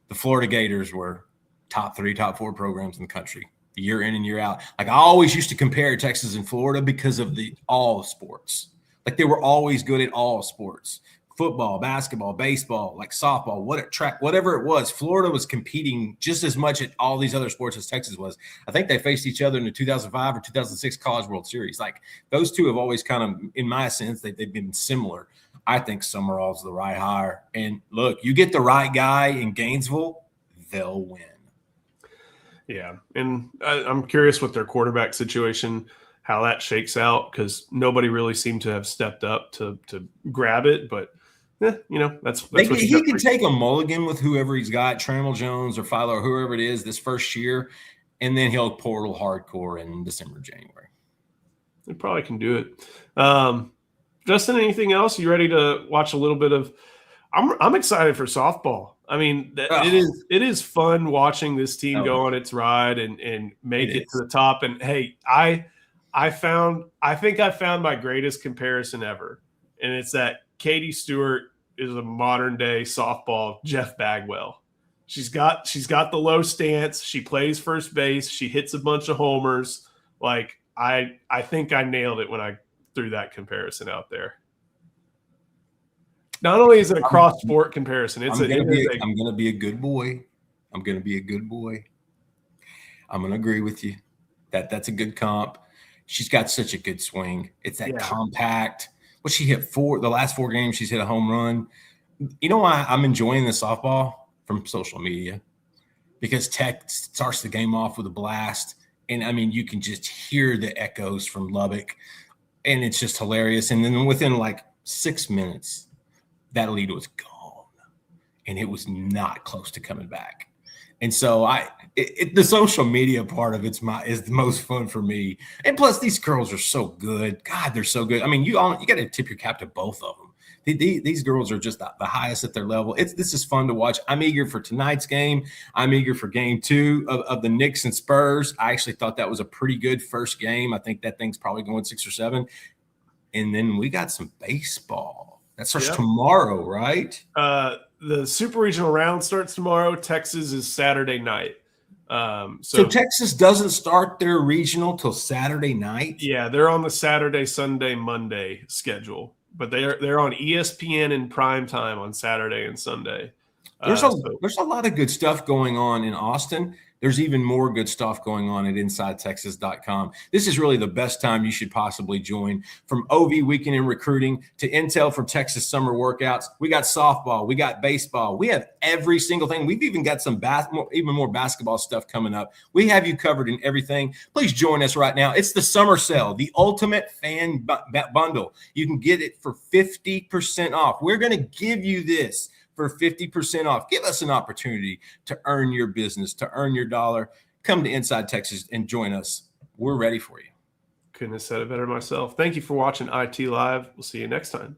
The Florida Gators were top 3, top 4 programs in the country, year in and year out. Like, I always used to compare Texas and Florida because of all sports. Like, they were always good at all sports. Football, basketball, baseball, like softball, track, whatever it was. Florida was competing just as much at all these other sports as Texas was. I think they faced each other in the 2005 or 2006 College World Series. Like, those two have always kind of, in my sense, they've been similar. I think Summerall's the right hire. And look, you get the right guy in Gainesville, they'll win. Yeah, and I'm curious with their quarterback situation, how that shakes out, because nobody really seemed to have stepped up to grab it. But that's what he can take a mulligan with whoever he's got, Trammell Jones or Philo or whoever it is this first year, and then he'll portal hardcore in December, January. He probably can do it. Justin, anything else? You ready to watch a little bit of? I'm excited for softball. I mean, it is fun watching this team go on its ride and make it to the top. And hey, I think I found my greatest comparison ever, and it's that Katie Stewart is a modern day softball Jeff Bagwell. She's got the low stance. She plays first base. She hits a bunch of homers. Like, I think I nailed it when I threw that comparison out there. Not only is it a cross sport comparison, I'm going to be a good boy. I'm going to be a good boy. I'm going to agree with you that's a good comp. She's got such a good swing. It's that compact. What she hit the last 4 games, she's hit a home run. You know why I'm enjoying the softball? From social media, because Tech starts the game off with a blast. And I mean, you can just hear the echoes from Lubbock, and it's just hilarious. And then within like 6 minutes, that lead was gone, and it was not close to coming back. And so the social media part of is the most fun for me. And plus, these girls are so good. God, they're so good. I mean, you got to tip your cap to both of them. These girls are just the highest at their level. This is fun to watch. I'm eager for tonight's game. I'm eager for game 2 of the Knicks and Spurs. I actually thought that was a pretty good first game. I think that thing's probably going 6 or 7. And then we got some baseball. That starts tomorrow, right? The Super Regional round starts tomorrow. Texas is Saturday night. So Texas doesn't start their regional till Saturday night? Yeah, they're on the Saturday, Sunday, Monday schedule, but they're on ESPN in prime time on Saturday and Sunday. There's a lot of good stuff going on in Austin. There's even more good stuff going on at InsideTexas.com. This is really the best time you should possibly join. From OV Weekend in Recruiting to intel from Texas summer workouts, we got softball, we got baseball, we have every single thing. We've even got some even more basketball stuff coming up. We have you covered in everything. Please join us right now. It's the summer sale, the ultimate fan bundle. You can get it for 50% off. We're going to give you this for 50% off. Give us an opportunity to earn your business, to earn your dollar. Come to Inside Texas and join us. We're ready for you. Couldn't have said it better myself. Thank you for watching IT Live. We'll see you next time.